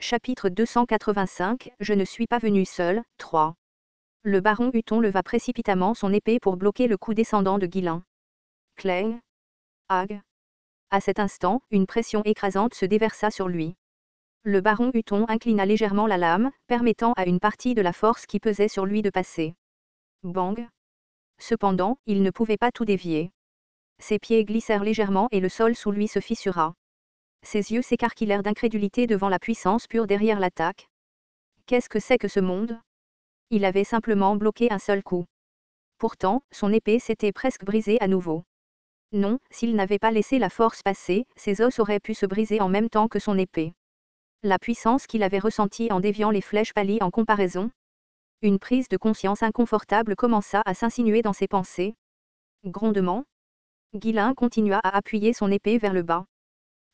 Chapitre 285, Je ne suis pas venu seul, 3. Le baron Hutton leva précipitamment son épée pour bloquer le coup descendant de Guillain. Clang. Ag. À cet instant, une pression écrasante se déversa sur lui. Le baron Hutton inclina légèrement la lame, permettant à une partie de la force qui pesait sur lui de passer. Bang. Cependant, il ne pouvait pas tout dévier. Ses pieds glissèrent légèrement et le sol sous lui se fissura. Ses yeux s'écarquillèrent d'incrédulité devant la puissance pure derrière l'attaque. Qu'est-ce que c'est que ce monde ? Il avait simplement bloqué un seul coup. Pourtant, son épée s'était presque brisée à nouveau. Non, s'il n'avait pas laissé la force passer, ses os auraient pu se briser en même temps que son épée. La puissance qu'il avait ressentie en déviant les flèches pâlit en comparaison. Une prise de conscience inconfortable commença à s'insinuer dans ses pensées. Grondement. Guillain continua à appuyer son épée vers le bas.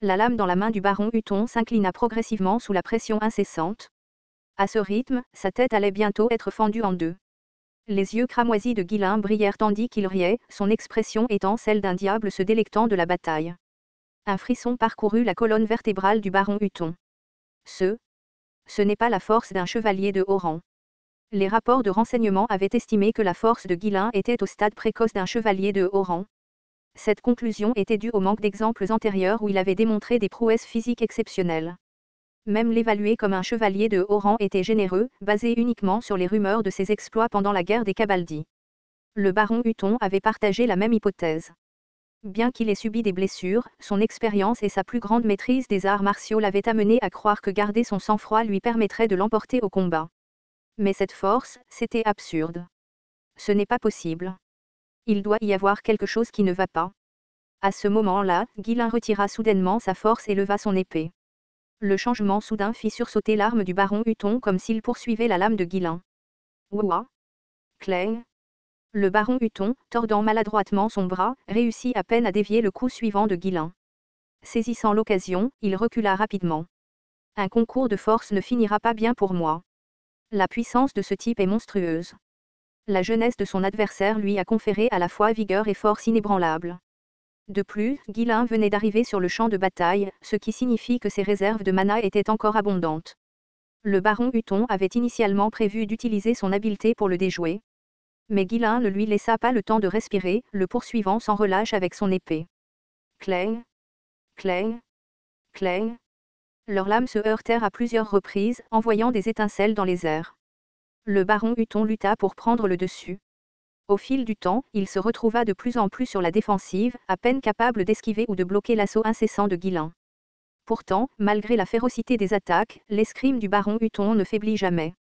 La lame dans la main du baron Hutton s'inclina progressivement sous la pression incessante. À ce rythme, sa tête allait bientôt être fendue en deux. Les yeux cramoisis de Guillain brillèrent tandis qu'il riait, son expression étant celle d'un diable se délectant de la bataille. Un frisson parcourut la colonne vertébrale du baron Hutton. Ce n'est pas la force d'un chevalier de haut rang. Les rapports de renseignement avaient estimé que la force de Guillain était au stade précoce d'un chevalier de haut rang. Cette conclusion était due au manque d'exemples antérieurs où il avait démontré des prouesses physiques exceptionnelles. Même l'évaluer comme un chevalier de haut rang était généreux, basé uniquement sur les rumeurs de ses exploits pendant la guerre des Cabaldi. Le baron Hutton avait partagé la même hypothèse. Bien qu'il ait subi des blessures, son expérience et sa plus grande maîtrise des arts martiaux l'avaient amené à croire que garder son sang-froid lui permettrait de l'emporter au combat. Mais cette force, c'était absurde. Ce n'est pas possible. Il doit y avoir quelque chose qui ne va pas. À ce moment-là, Guillain retira soudainement sa force et leva son épée. Le changement soudain fit sursauter l'arme du baron Hutton comme s'il poursuivait la lame de Guillain. Ouah. Clang. Le baron Hutton, tordant maladroitement son bras, réussit à peine à dévier le coup suivant de Guillain. Saisissant l'occasion, il recula rapidement. Un concours de force ne finira pas bien pour moi. La puissance de ce type est monstrueuse. La jeunesse de son adversaire lui a conféré à la fois vigueur et force inébranlables. De plus, Guillain venait d'arriver sur le champ de bataille, ce qui signifie que ses réserves de mana étaient encore abondantes. Le baron Hutton avait initialement prévu d'utiliser son habileté pour le déjouer. Mais Guillain ne lui laissa pas le temps de respirer, le poursuivant sans relâche avec son épée. Clang. Clang. Clang. Leurs lames se heurtèrent à plusieurs reprises, envoyant des étincelles dans les airs. Le baron Hutton lutta pour prendre le dessus. Au fil du temps, il se retrouva de plus en plus sur la défensive, à peine capable d'esquiver ou de bloquer l'assaut incessant de Guillain. Pourtant, malgré la férocité des attaques, l'escrime du baron Hutton ne faiblit jamais.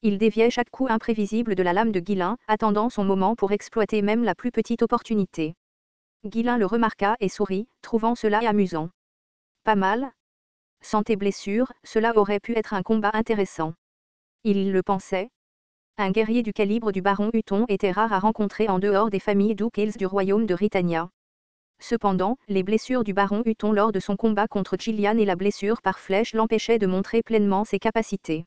Il déviait chaque coup imprévisible de la lame de Guillain, attendant son moment pour exploiter même la plus petite opportunité. Guillain le remarqua et sourit, trouvant cela amusant. Pas mal. Sans tes blessures, cela aurait pu être un combat intéressant. Il le pensait. Un guerrier du calibre du baron Hutton était rare à rencontrer en dehors des familles Duke du royaume de Britannia. Cependant, les blessures du baron Hutton lors de son combat contre Gillian et la blessure par flèche l'empêchaient de montrer pleinement ses capacités.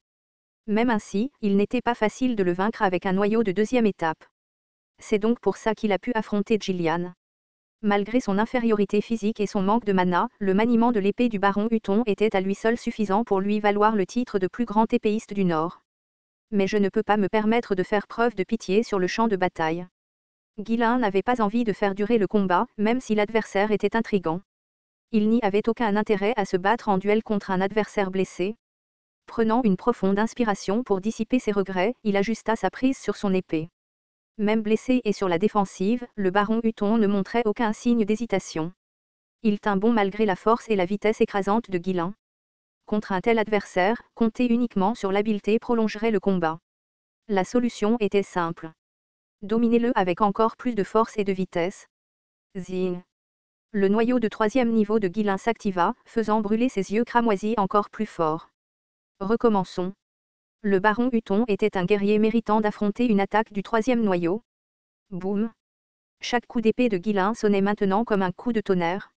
Même ainsi, il n'était pas facile de le vaincre avec un noyau de deuxième étape. C'est donc pour ça qu'il a pu affronter Gillian. Malgré son infériorité physique et son manque de mana, le maniement de l'épée du baron Hutton était à lui seul suffisant pour lui valoir le titre de plus grand épéiste du Nord. Mais je ne peux pas me permettre de faire preuve de pitié sur le champ de bataille. Guillain n'avait pas envie de faire durer le combat, même si l'adversaire était intrigant. Il n'y avait aucun intérêt à se battre en duel contre un adversaire blessé. Prenant une profonde inspiration pour dissiper ses regrets, il ajusta sa prise sur son épée. Même blessé et sur la défensive, le baron Hutton ne montrait aucun signe d'hésitation. Il tint bon malgré la force et la vitesse écrasante de Guillain. Contre un tel adversaire, compter uniquement sur l'habileté prolongerait le combat. La solution était simple. Dominez-le avec encore plus de force et de vitesse. Zing. Le noyau de 3e niveau de Guillain s'activa, faisant brûler ses yeux cramoisis encore plus fort. Recommençons. Le baron Hutton était un guerrier méritant d'affronter une attaque du 3e noyau. Boum. Chaque coup d'épée de Guillain sonnait maintenant comme un coup de tonnerre.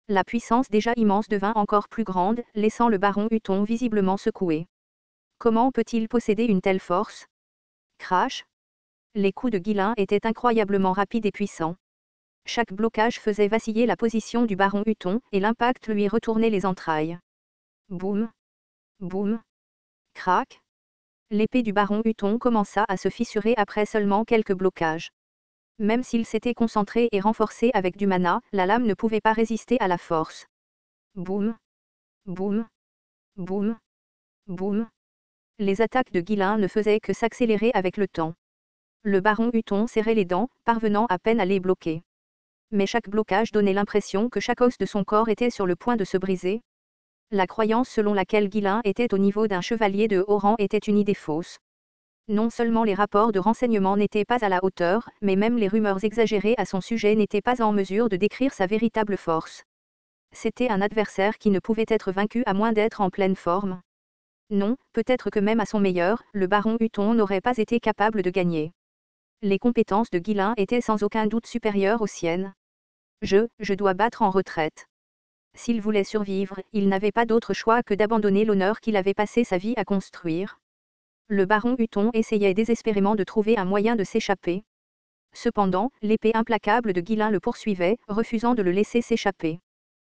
La puissance déjà immense devint encore plus grande, laissant le baron Hutton visiblement secoué. Comment peut-il posséder une telle force ? Crash. Les coups de Guillain étaient incroyablement rapides et puissants. Chaque blocage faisait vaciller la position du baron Hutton, et l'impact lui retournait les entrailles. Boum. Boum. Crac. L'épée du baron Hutton commença à se fissurer après seulement quelques blocages. Même s'il s'était concentré et renforcé avec du mana, la lame ne pouvait pas résister à la force. Boum. Boum. Boum. Boum. Les attaques de Guillain ne faisaient que s'accélérer avec le temps. Le baron Hutton serrait les dents, parvenant à peine à les bloquer. Mais chaque blocage donnait l'impression que chaque os de son corps était sur le point de se briser. La croyance selon laquelle Guillain était au niveau d'un chevalier de haut rang était une idée fausse. Non seulement les rapports de renseignement n'étaient pas à la hauteur, mais même les rumeurs exagérées à son sujet n'étaient pas en mesure de décrire sa véritable force. C'était un adversaire qui ne pouvait être vaincu à moins d'être en pleine forme. Non, peut-être que même à son meilleur, le baron Hutton n'aurait pas été capable de gagner. Les compétences de Guillain étaient sans aucun doute supérieures aux siennes. Je dois battre en retraite. S'il voulait survivre, il n'avait pas d'autre choix que d'abandonner l'honneur qu'il avait passé sa vie à construire. Le baron Hutton essayait désespérément de trouver un moyen de s'échapper. Cependant, l'épée implacable de Guillain le poursuivait, refusant de le laisser s'échapper.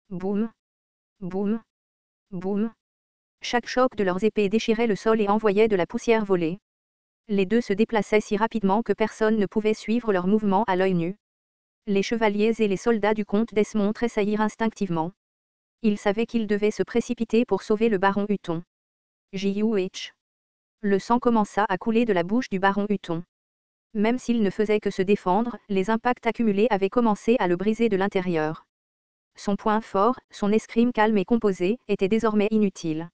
Boum. Boum. Boum. Chaque choc de leurs épées déchirait le sol et envoyait de la poussière voler. Les deux se déplaçaient si rapidement que personne ne pouvait suivre leurs mouvements à l'œil nu. Les chevaliers et les soldats du comte Desmond tressaillirent instinctivement. Ils savaient qu'ils devaient se précipiter pour sauver le baron Hutton. J.U.H. Le sang commença à couler de la bouche du baron Hutton. Même s'il ne faisait que se défendre, les impacts accumulés avaient commencé à le briser de l'intérieur. Son point fort, son escrime calme et composé, était désormais inutile.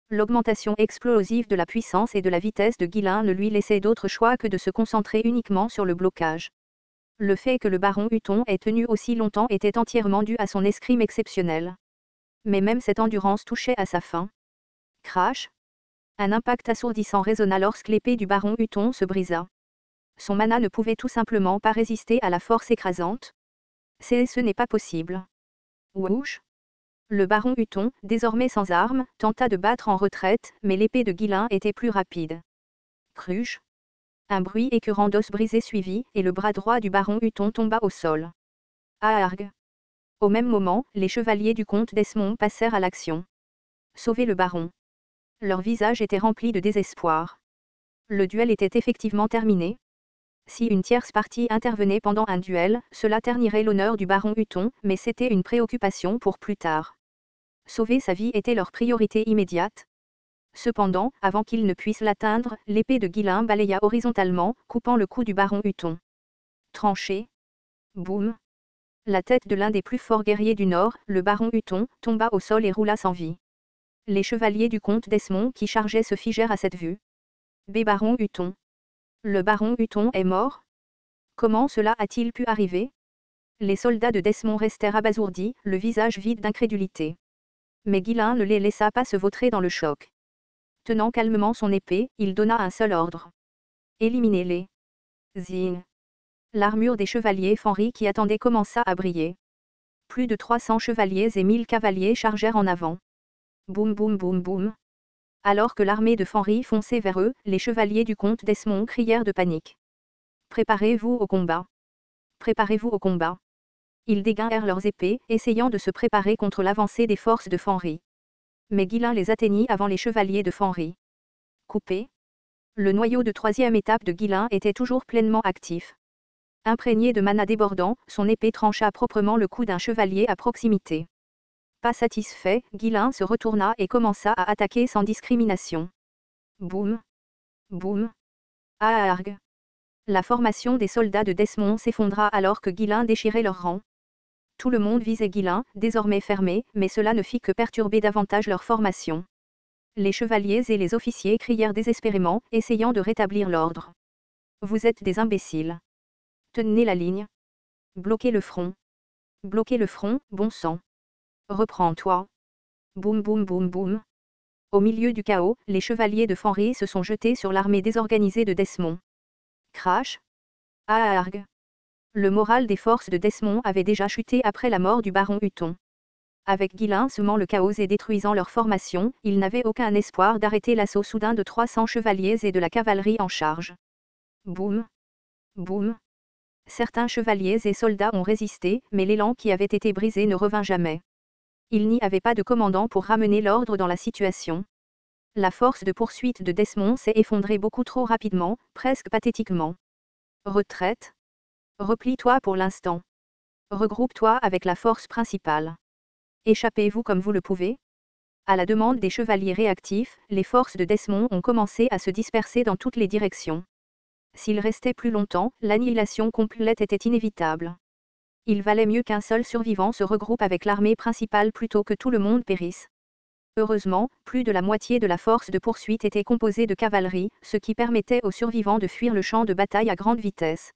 L'augmentation explosive de la puissance et de la vitesse de Guillain ne lui laissait d'autre choix que de se concentrer uniquement sur le blocage. Le fait que le baron Hutton ait tenu aussi longtemps était entièrement dû à son escrime exceptionnel. Mais même cette endurance touchait à sa fin. Crash. Un impact assourdissant résonna lorsque l'épée du baron Hutton se brisa. Son mana ne pouvait tout simplement pas résister à la force écrasante. Ce n'est pas possible. Whoosh. Le baron Hutton, désormais sans armes, tenta de battre en retraite, mais l'épée de Guillain était plus rapide. Cruche. Un bruit écœurant d'os brisés suivit, et le bras droit du baron Hutton tomba au sol. Aarg. Au même moment, les chevaliers du comte Desmond passèrent à l'action. Sauver le baron. Leur visage était rempli de désespoir. Le duel était effectivement terminé. Si une tierce partie intervenait pendant un duel, cela ternirait l'honneur du baron Hutton, mais c'était une préoccupation pour plus tard. Sauver sa vie était leur priorité immédiate. Cependant, avant qu'ils ne puissent l'atteindre, l'épée de Guillain balaya horizontalement, coupant le cou du baron Hutton. Tranché. Boum. La tête de l'un des plus forts guerriers du Nord, le baron Hutton, tomba au sol et roula sans vie. Les chevaliers du comte Desmond qui chargeaient se figèrent à cette vue. Baron Hutton. Le baron Hutton est mort? Comment cela a-t-il pu arriver? Les soldats de Desmond restèrent abasourdis, le visage vide d'incrédulité. Mais Guillain ne les laissa pas se vautrer dans le choc. Tenant calmement son épée, il donna un seul ordre. Éliminez-les. Zing. L'armure des chevaliers Fenris qui attendaient commença à briller. Plus de 300 chevaliers et 1000 cavaliers chargèrent en avant. Boum boum boum boum. Alors que l'armée de Fenris fonçait vers eux, les chevaliers du comte Desmond crièrent de panique. Préparez-vous au combat. Préparez-vous au combat. Ils dégainèrent leurs épées, essayant de se préparer contre l'avancée des forces de Fenris. Mais Guillain les atteignit avant les chevaliers de Fenris. Coupé. Le noyau de troisième étape de Guillain était toujours pleinement actif. Imprégné de mana débordant, son épée trancha proprement le cou d'un chevalier à proximité. Pas satisfait, Guillain se retourna et commença à attaquer sans discrimination. Boum. Boum. Aarg. La formation des soldats de Desmond s'effondra alors que Guillain déchirait leurs rangs. Tout le monde visait Guillain, désormais fermé, mais cela ne fit que perturber davantage leur formation. Les chevaliers et les officiers crièrent désespérément, essayant de rétablir l'ordre. Vous êtes des imbéciles. Tenez la ligne. Bloquez le front. Bloquez le front, bon sang. Reprends-toi. Boum boum boum boum. Au milieu du chaos, les chevaliers de Fenris se sont jetés sur l'armée désorganisée de Desmond. Crash. Aarg. Le moral des forces de Desmond avait déjà chuté après la mort du baron Hutton. Avec Guillain semant le chaos et détruisant leur formation, ils n'avaient aucun espoir d'arrêter l'assaut soudain de 300 chevaliers et de la cavalerie en charge. Boum. Boum. Certains chevaliers et soldats ont résisté, mais l'élan qui avait été brisé ne revint jamais. Il n'y avait pas de commandant pour ramener l'ordre dans la situation. La force de poursuite de Desmond s'est effondrée beaucoup trop rapidement, presque pathétiquement. Retraite. Replie-toi pour l'instant. Regroupe-toi avec la force principale. Échappez-vous comme vous le pouvez. À la demande des chevaliers réactifs, les forces de Desmond ont commencé à se disperser dans toutes les directions. S'il restait plus longtemps, l'annihilation complète était inévitable. Il valait mieux qu'un seul survivant se regroupe avec l'armée principale plutôt que tout le monde périsse. Heureusement, plus de la moitié de la force de poursuite était composée de cavalerie, ce qui permettait aux survivants de fuir le champ de bataille à grande vitesse.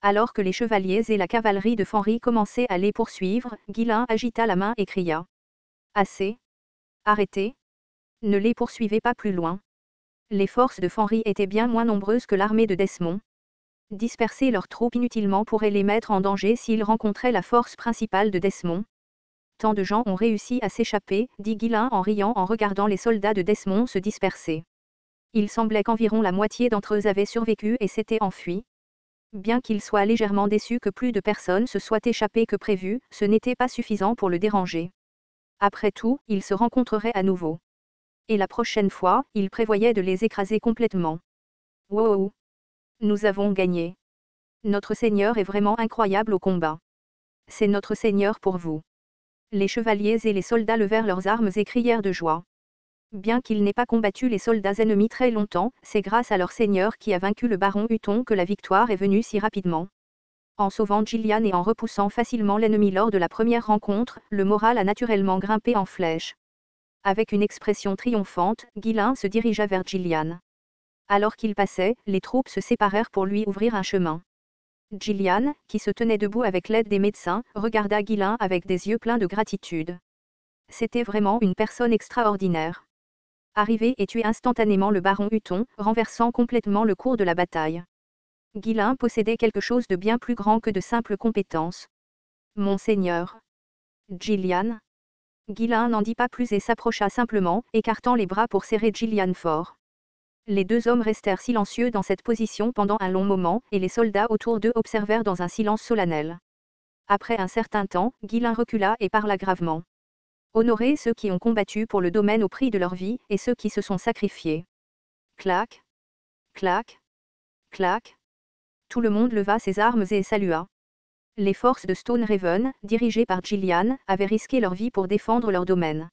Alors que les chevaliers et la cavalerie de Fenry commençaient à les poursuivre, Ghislain agita la main et cria. « Assez. Arrêtez. Ne les poursuivez pas plus loin. » Les forces de Fenry étaient bien moins nombreuses que l'armée de Desmond. Disperser leurs troupes inutilement pourrait les mettre en danger s'ils rencontraient la force principale de Desmond. Tant de gens ont réussi à s'échapper, dit Ghislain en riant en regardant les soldats de Desmond se disperser. Il semblait qu'environ la moitié d'entre eux avaient survécu et s'étaient enfuis. Bien qu'il soit légèrement déçu que plus de personnes se soient échappées que prévu, ce n'était pas suffisant pour le déranger. Après tout, ils se rencontreraient à nouveau. Et la prochaine fois, il prévoyait de les écraser complètement. Wow! Nous avons gagné. Notre Seigneur est vraiment incroyable au combat. C'est notre Seigneur pour vous. Les chevaliers et les soldats levèrent leurs armes et crièrent de joie. Bien qu'ils n'aient pas combattu les soldats ennemis très longtemps, c'est grâce à leur Seigneur qui a vaincu le baron Hutton que la victoire est venue si rapidement. En sauvant Gillian et en repoussant facilement l'ennemi lors de la première rencontre, le moral a naturellement grimpé en flèche. Avec une expression triomphante, Ghislain se dirigea vers Gillian. Alors qu'il passait, les troupes se séparèrent pour lui ouvrir un chemin. Gillian, qui se tenait debout avec l'aide des médecins, regarda Ghislain avec des yeux pleins de gratitude. C'était vraiment une personne extraordinaire. Arriver et tuer instantanément le baron Hutton, renversant complètement le cours de la bataille. Ghislain possédait quelque chose de bien plus grand que de simples compétences. Monseigneur. Gillian. Ghislain n'en dit pas plus et s'approcha simplement, écartant les bras pour serrer Gillian fort. Les deux hommes restèrent silencieux dans cette position pendant un long moment, et les soldats autour d'eux observèrent dans un silence solennel. Après un certain temps, Ghislain recula et parla gravement. Honorez ceux qui ont combattu pour le domaine au prix de leur vie, et ceux qui se sont sacrifiés. Clac. Clac. Clac. Tout le monde leva ses armes et salua. Les forces de Stonehaven, dirigées par Gillian, avaient risqué leur vie pour défendre leur domaine.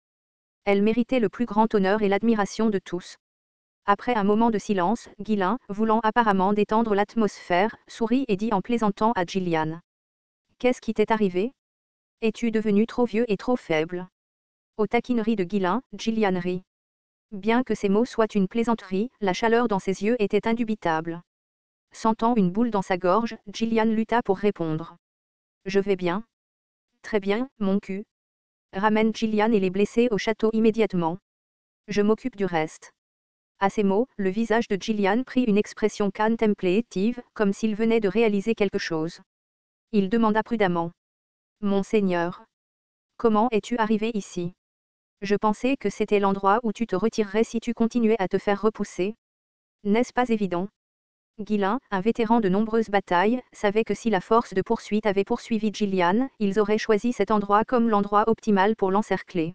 Elles méritaient le plus grand honneur et l'admiration de tous. Après un moment de silence, Ghislain, voulant apparemment détendre l'atmosphère, sourit et dit en plaisantant à Gillian. « Qu'est-ce qui t'est arrivé? Es-tu devenu trop vieux et trop faible ?» Aux taquineries de Ghislain, Gillian rit. Bien que ces mots soient une plaisanterie, la chaleur dans ses yeux était indubitable. Sentant une boule dans sa gorge, Gillian lutta pour répondre. « Je vais bien. »« Très bien, mon cul. Ramène Gillian et les blessés au château immédiatement. Je m'occupe du reste. » À ces mots, le visage de Gillian prit une expression contemplative, comme s'il venait de réaliser quelque chose. Il demanda prudemment. « Monseigneur. Comment es-tu arrivé ici? Je pensais que c'était l'endroit où tu te retirerais si tu continuais à te faire repousser. N'est-ce pas évident? » Ghislain, un vétéran de nombreuses batailles, savait que si la force de poursuite avait poursuivi Gillian, ils auraient choisi cet endroit comme l'endroit optimal pour l'encercler.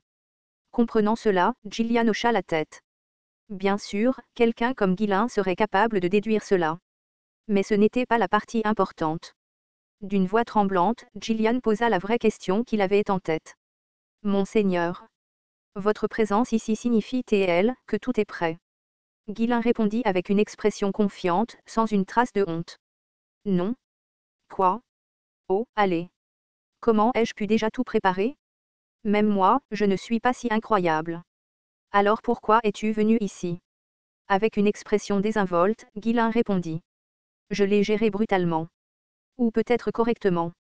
Comprenant cela, Gillian hocha la tête. Bien sûr, quelqu'un comme Ghislain serait capable de déduire cela. Mais ce n'était pas la partie importante. D'une voix tremblante, Gillian posa la vraie question qu'il avait en tête. « Monseigneur. Votre présence ici signifie-t-elle que tout est prêt? » Ghislain répondit avec une expression confiante, sans une trace de honte. « Non. »« Quoi? Oh, allez. Comment ai-je pu déjà tout préparer? Même moi, je ne suis pas si incroyable. Alors pourquoi es-tu venu ici? » Avec une expression désinvolte, Ghislain répondit. « Je l'ai géré brutalement. Ou peut-être correctement.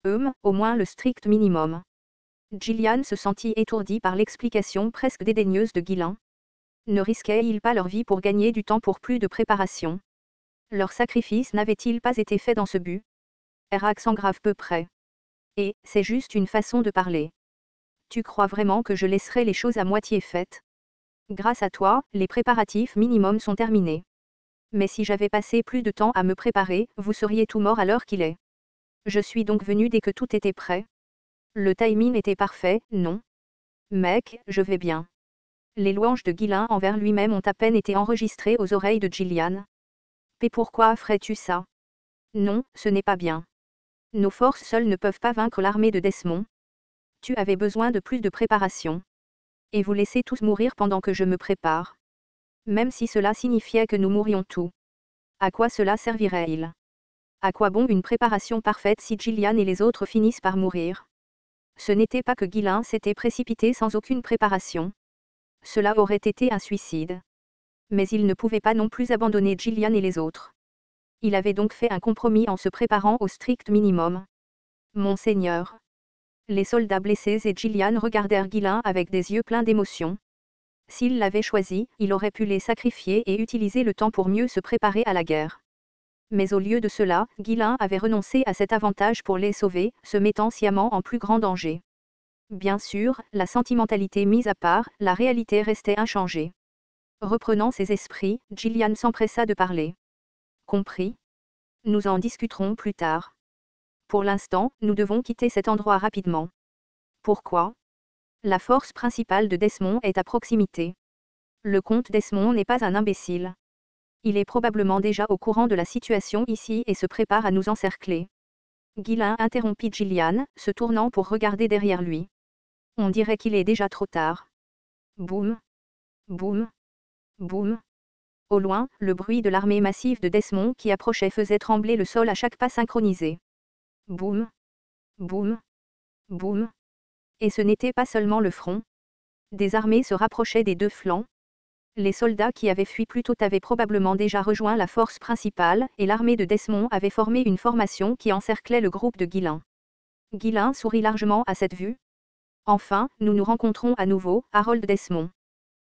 Au moins le strict minimum. » Gillian se sentit étourdi par l'explication presque dédaigneuse de Ghislain. Ne risquaient-ils pas leur vie pour gagner du temps pour plus de préparation? Leur sacrifice n'avait-il pas été fait dans ce but? Erac s'en grave peu près. Et, c'est juste une façon de parler. Tu crois vraiment que je laisserai les choses à moitié faites? Grâce à toi, les préparatifs minimums sont terminés. Mais si j'avais passé plus de temps à me préparer, vous seriez tout mort à l'heure qu'il est. Je suis donc venu dès que tout était prêt. Le timing était parfait, non? Mec, je vais bien. Les louanges de Ghislain envers lui-même ont à peine été enregistrées aux oreilles de Gillian. « Et pourquoi ferais-tu ça ? Non, ce n'est pas bien. Nos forces seules ne peuvent pas vaincre l'armée de Desmond. Tu avais besoin de plus de préparation. Et vous laissez tous mourir pendant que je me prépare. Même si cela signifiait que nous mourions tous. À quoi cela servirait-il ? À quoi bon une préparation parfaite si Gillian et les autres finissent par mourir ? Ce n'était pas que Ghislain s'était précipité sans aucune préparation. Cela aurait été un suicide. Mais il ne pouvait pas non plus abandonner Gillian et les autres. Il avait donc fait un compromis en se préparant au strict minimum. Monseigneur. Les soldats blessés et Gillian regardèrent Ghislain avec des yeux pleins d'émotion. S'il l'avait choisi, il aurait pu les sacrifier et utiliser le temps pour mieux se préparer à la guerre. Mais au lieu de cela, Ghislain avait renoncé à cet avantage pour les sauver, se mettant sciemment en plus grand danger. Bien sûr, la sentimentalité mise à part, la réalité restait inchangée. Reprenant ses esprits, Gillian s'empressa de parler. Compris ? Nous en discuterons plus tard. Pour l'instant, nous devons quitter cet endroit rapidement. Pourquoi ? La force principale de Desmond est à proximité. Le comte Desmond n'est pas un imbécile. Il est probablement déjà au courant de la situation ici et se prépare à nous encercler. Ghislain interrompit Gillian, se tournant pour regarder derrière lui. On dirait qu'il est déjà trop tard. Boum. Boum. Boum. Au loin, le bruit de l'armée massive de Desmond qui approchait faisait trembler le sol à chaque pas synchronisé. Boum. Boum. Boum. Et ce n'était pas seulement le front. Des armées se rapprochaient des deux flancs. Les soldats qui avaient fui plus tôt avaient probablement déjà rejoint la force principale, et l'armée de Desmond avait formé une formation qui encerclait le groupe de Ghislain. Ghislain sourit largement à cette vue. Enfin, nous nous rencontrons à nouveau, Harold Desmond.